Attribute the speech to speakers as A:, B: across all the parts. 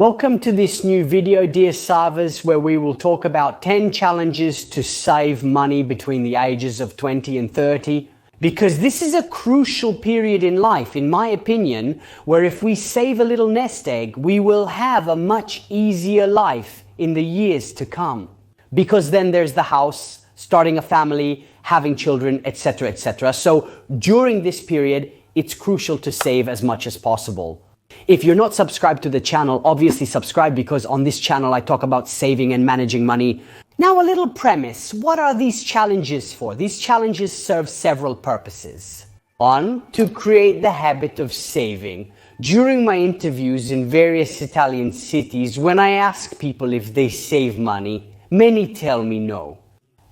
A: Welcome to this new video, dear savers, where we will talk about 10 challenges to save money between the ages of 20 and 30. Because this is a crucial period in life, in my opinion, where if we save a little nest egg, we will have a much easier life in the years to come. Because then there's the house, starting a family, having children, etc., etc. So during this period, it's crucial to save as much as possible. If you're not subscribed to the channel, obviously subscribe, because on this channel I talk about saving and managing money. Now, a little premise. What are these challenges for? These challenges serve several purposes. One, to create the habit of saving. During my interviews in various Italian cities, when I ask people if they save money, many tell me no.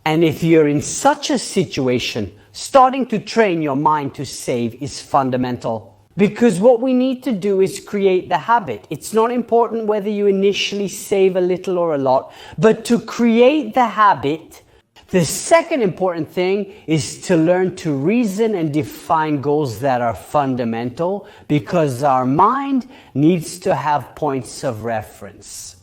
A: And if you're in such a situation, starting to train your mind to save is fundamental. Because what we need to do is create the habit. It's not important whether you initially save a little or a lot, but to create the habit, the second important thing is to learn to reason and define goals that are fundamental, because our mind needs to have points of reference.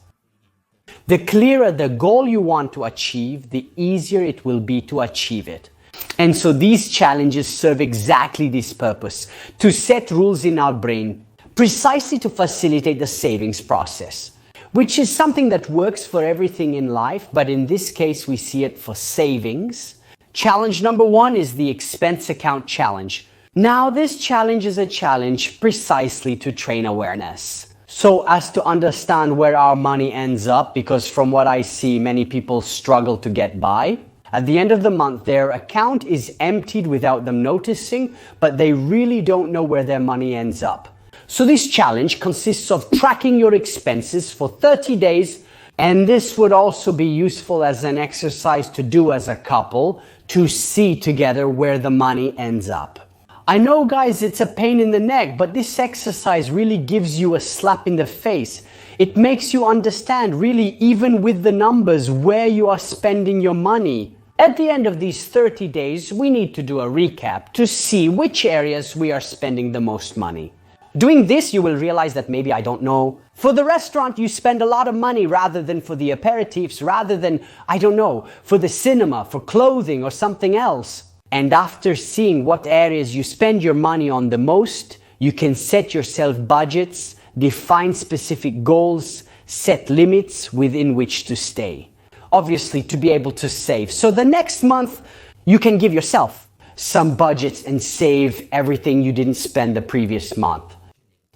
A: The clearer the goal you want to achieve, the easier it will be to achieve it. And so these challenges serve exactly this purpose, to set rules in our brain, precisely to facilitate the savings process, which is something that works for everything in life, but in this case we see it for savings. Challenge number one is the expense account challenge. Now, this challenge is a challenge precisely to train awareness, so as to understand where our money ends up, because from what I see, many people struggle to get by. At the end of the month, their account is emptied without them noticing, but they really don't know where their money ends up. So this challenge consists of tracking your expenses for 30 days, and this would also be useful as an exercise to do as a couple, to see together where the money ends up. I know, guys, it's a pain in the neck, but this exercise really gives you a slap in the face. It makes you understand, really, even with the numbers, where you are spending your money. At the end of these 30 days, we need to do a recap to see which areas we are spending the most money. Doing this, you will realize that maybe, I don't know, for the restaurant you spend a lot of money rather than for the aperitifs, rather than, I don't know, for the cinema, for clothing or something else. And after seeing what areas you spend your money on the most, you can set yourself budgets, define specific goals, set limits within which to stay. Obviously, to be able to save. So the next month, you can give yourself some budgets and save everything you didn't spend the previous month.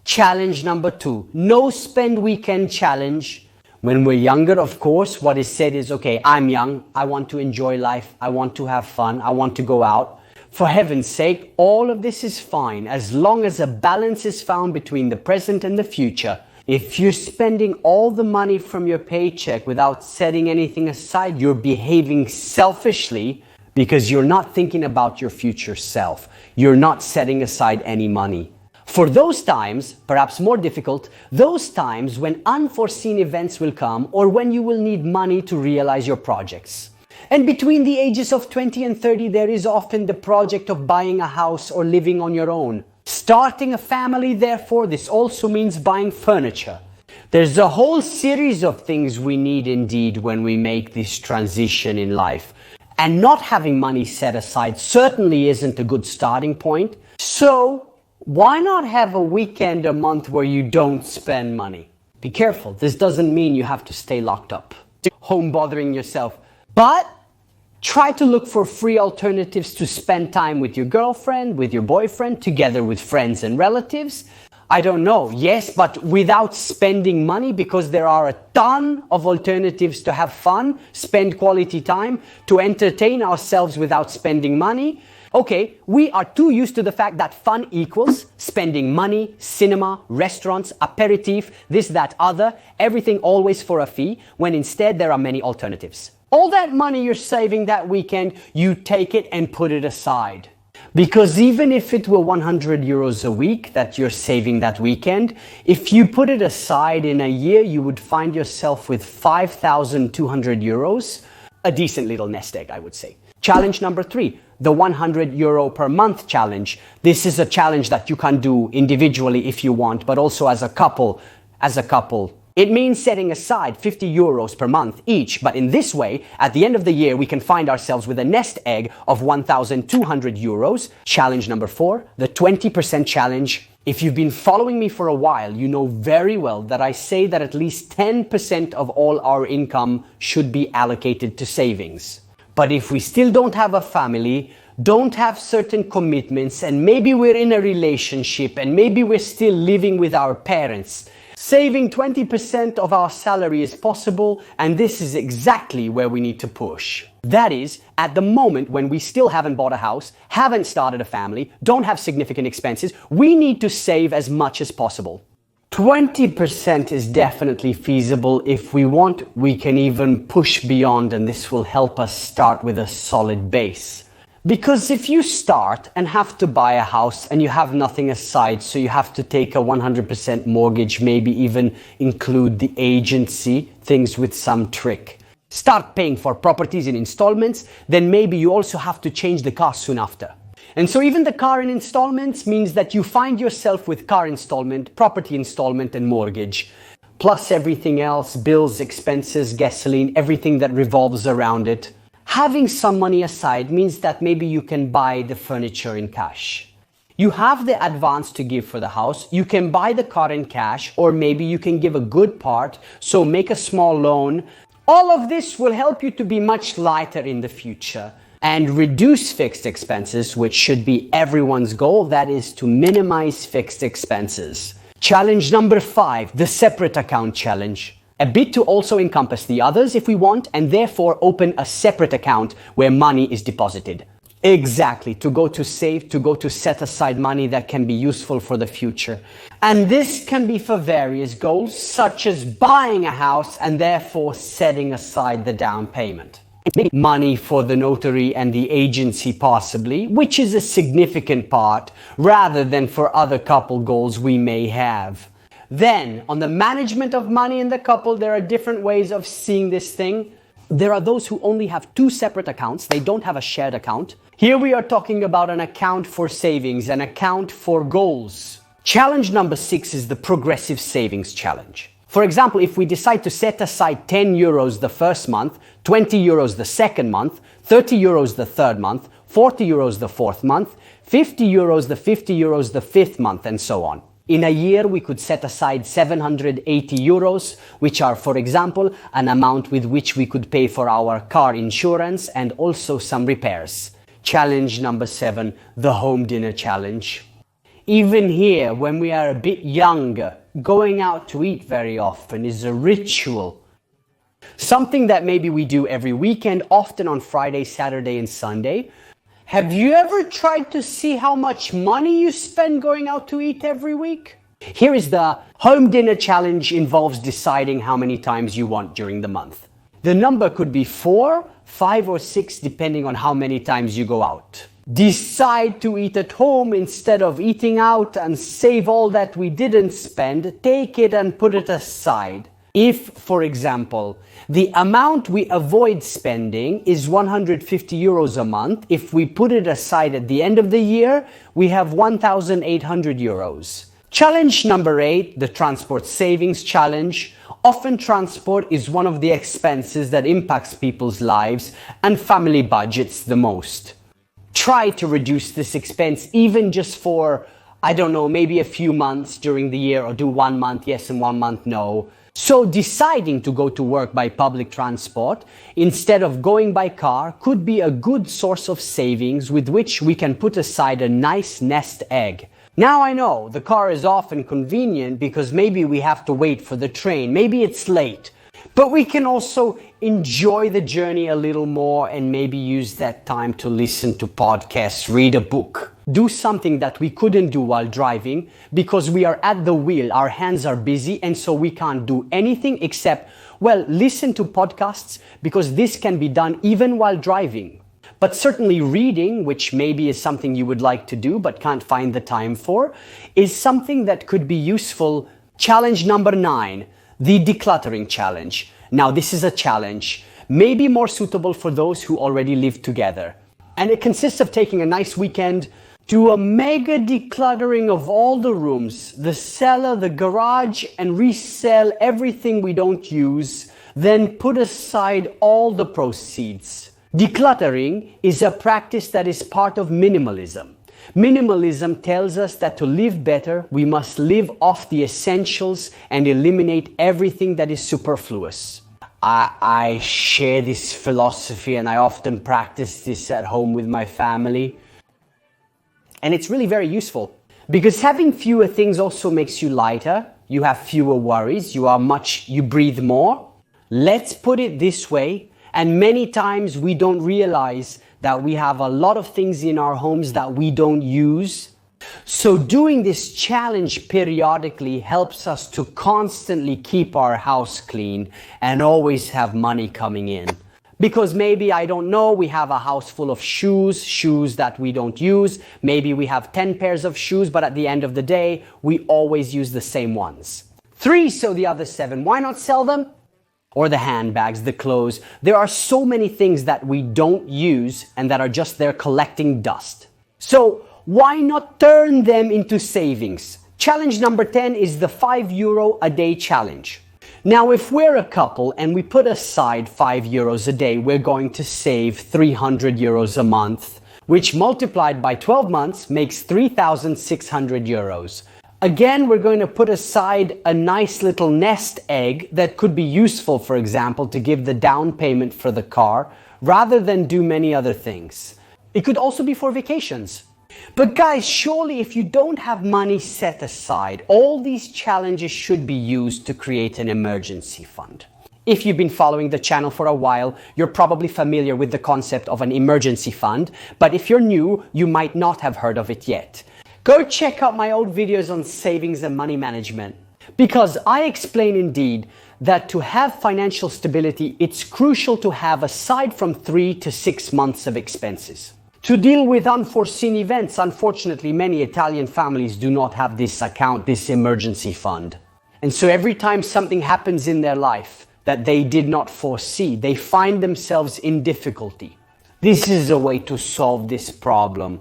A: Challenge number two, no spend weekend challenge. When we're younger, of course, what is said is, okay, I'm young, I want to enjoy life, I want to have fun, I want to go out. For heaven's sake, all of this is fine as long as a balance is found between the present and the future. If you're spending all the money from your paycheck without setting anything aside, you're behaving selfishly, because you're not thinking about your future self. You're not setting aside any money. For those times, perhaps more difficult, those times when unforeseen events will come, or when you will need money to realize your projects. And between the ages of 20 and 30, there is often the project of buying a house or living on your own. Starting a family, therefore, this also means buying furniture. There's a whole series of things we need indeed when we make this transition in life. And not having money set aside certainly isn't a good starting point. So why not have a weekend a month where you don't spend money? Be careful, this doesn't mean you have to stay locked up, home bothering yourself. But try to look for free alternatives to spend time with your girlfriend, with your boyfriend, together with friends and relatives. I don't know, yes, but without spending money, because there are a ton of alternatives to have fun, spend quality time, to entertain ourselves without spending money. Okay, we are too used to the fact that fun equals spending money, cinema, restaurants, aperitif, this, that, other, everything always for a fee, when instead there are many alternatives. All that money you're saving that weekend, you take it and put it aside. Because even if it were 100 euros a week that you're saving that weekend, if you put it aside in a year, you would find yourself with 5,200 euros. A decent little nest egg, I would say. Challenge number three, the 100 euro per month challenge. This is a challenge that you can do individually if you want, but also as a couple It means setting aside 50 euros per month each, but in this way, at the end of the year, we can find ourselves with a nest egg of 1,200 euros. Challenge number 4, the 20% challenge. If you've been following me for a while, you know very well that I say that at least 10% of all our income should be allocated to savings. But if we still don't have a family, don't have certain commitments, and maybe we're in a relationship, and maybe we're still living with our parents, saving 20% of our salary is possible, and this is exactly where we need to push. That is, at the moment when we still haven't bought a house, haven't started a family, don't have significant expenses, we need to save as much as possible. 20% is definitely feasible. If we want, we can even push beyond, and this will help us start with a solid base. Because if you start and have to buy a house and you have nothing aside, so you have to take a 100% mortgage, maybe even include the agency, things with some trick. Start paying for properties in installments, then maybe you also have to change the car soon after. And so even the car in installments means that you find yourself with car installment, property installment, and mortgage. Plus everything else, bills, expenses, gasoline, everything that revolves around it. Having some money aside means that maybe you can buy the furniture in cash. You have the advance to give for the house, you can buy the car in cash, or maybe you can give a good part, so make a small loan. All of this will help you to be much lighter in the future and reduce fixed expenses, which should be everyone's goal, that is to minimize fixed expenses. Challenge number 5, the separate account challenge. A bit to also encompass the others if we want, and therefore open a separate account where money is deposited. Exactly, to go to save, to go to set aside money that can be useful for the future. And this can be for various goals, such as buying a house and therefore setting aside the down payment. Maybe money for the notary and the agency possibly, which is a significant part, rather than for other couple goals we may have. Then, on the management of money in the couple, there are different ways of seeing this thing. There are those who only have 2 separate accounts. They don't have a shared account. Here we are talking about an account for savings, an account for goals. Challenge number 6 is the progressive savings challenge. For example, if we decide to set aside 10 euros the first month, 20 euros the second month, 30 euros the third month, 40 euros the fourth month, 50 euros the fifth month, and so on. In a year, we could set aside 780 euros, which are, for example, an amount with which we could pay for our car insurance and also some repairs. Challenge number 7, the home dinner challenge. Even here, when we are a bit younger, going out to eat very often is a ritual. Something that maybe we do every weekend, often on Friday, Saturday, and Sunday. Have you ever tried to see how much money you spend going out to eat every week? Here is the home dinner challenge. Involves deciding how many times you want during the month. The number could be 4, 5, or 6 depending on how many times you go out. Decide to eat at home instead of eating out and save all that we didn't spend. Take it and put it aside. If, for example, the amount we avoid spending is 150 euros a month, if we put it aside at the end of the year, we have 1,800 euros. Challenge number 8, the transport savings challenge. Often transport is one of the expenses that impacts people's lives and family budgets the most. Try to reduce this expense even just for, I don't know, maybe a few months during the year, or do 1 month yes and 1 month no. So deciding to go to work by public transport instead of going by car could be a good source of savings with which we can put aside a nice nest egg. Now I know the car is often convenient because maybe we have to wait for the train, maybe it's late, but we can also enjoy the journey a little more and maybe use that time to listen to podcasts, read a book. Do something that we couldn't do while driving because we are at the wheel, our hands are busy, and so we can't do anything except, well, listen to podcasts, because this can be done even while driving. But certainly reading, which maybe is something you would like to do but can't find the time for, is something that could be useful. Challenge number 9, the decluttering challenge. Now this is a challenge, maybe more suitable for those who already live together. And it consists of taking a nice weekend Do a mega decluttering of all the rooms, the cellar, the garage, and resell everything we don't use, then put aside all the proceeds. Decluttering is a practice that is part of minimalism. Minimalism tells us that to live better, we must live off the essentials and eliminate everything that is superfluous. I share this philosophy and I often practice this at home with my family. And it's really very useful because having fewer things also makes you lighter. You have fewer worries. You breathe more. Let's put it this way. And many times we don't realize that we have a lot of things in our homes that we don't use. So doing this challenge periodically helps us to constantly keep our house clean and always have money coming in. Because maybe, I don't know, we have a house full of shoes that we don't use. Maybe we have 10 pairs of shoes, but at the end of the day, we always use the same ones. 3, so the other 7, why not sell them? Or the handbags, the clothes. There are so many things that we don't use and that are just there collecting dust. So why not turn them into savings? Challenge number 10 is the €5 a day challenge. Now, if we're a couple and we put aside €5 a day, we're going to save €300 a month, which multiplied by 12 months makes €3,600. Again, we're going to put aside a nice little nest egg that could be useful, for example, to give the down payment for the car, rather than do many other things. It could also be for vacations. But guys, surely if you don't have money set aside, all these challenges should be used to create an emergency fund. If you've been following the channel for a while, you're probably familiar with the concept of an emergency fund, but if you're new, you might not have heard of it yet. Go check out my old videos on savings and money management, because I explain indeed that to have financial stability, it's crucial to have aside from 3 to 6 months of expenses. To deal with unforeseen events, unfortunately, many Italian families do not have this account, this emergency fund. And so every time something happens in their life that they did not foresee, they find themselves in difficulty. This is a way to solve this problem.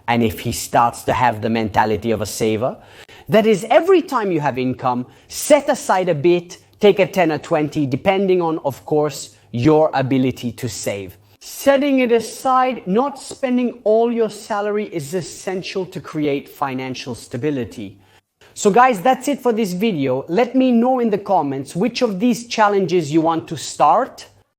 A: And if he starts to have the mentality of a saver, that is, every time you have income, set aside a bit, take a 10 or 20, depending on, of course, your ability to save. Setting it aside, not spending all your salary, is essential to create financial stability. So guys, that's it for this video. Let me know in the comments which of these challenges you want to start